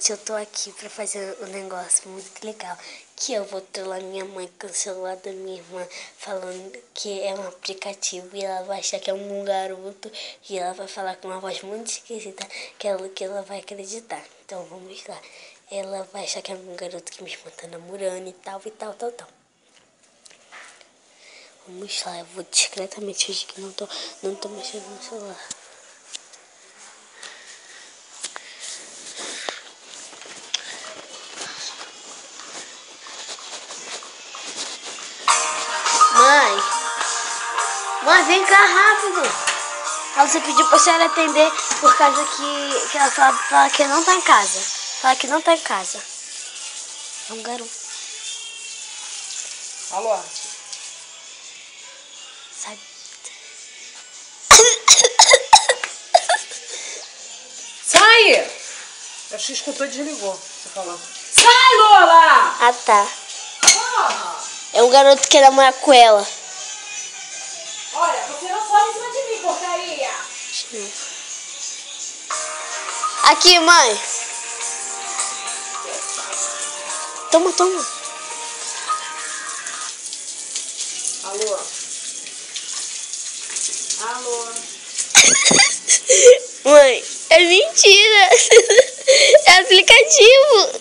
gente, eu tô aqui pra fazer um negócio muito legal. Que eu vou trollar minha mãe com o celular da minha irmã, falando que é um aplicativo e ela vai achar que é um garoto e ela vai falar com uma voz muito esquisita que ela vai acreditar. Então vamos lá. Ela vai achar que é um garoto que minha irmã tá namorando e tal. Vamos lá, eu vou discretamente fingir que não tô mexendo no celular. Mãe, vem cá rápido. Você pediu pra senhora atender por causa que ela fala que não tá em casa. Fala que não tá em casa. É um garoto. Alô? Sai. Sai! Acho que escutou e desligou. Você falou. Sai, Lola! Ah, tá. Porra! É um garoto que namora com ela. Olha, você não sobe em cima de mim, porcaria! Aqui, mãe. Toma. Alô? Alô? Mãe, é mentira. É aplicativo.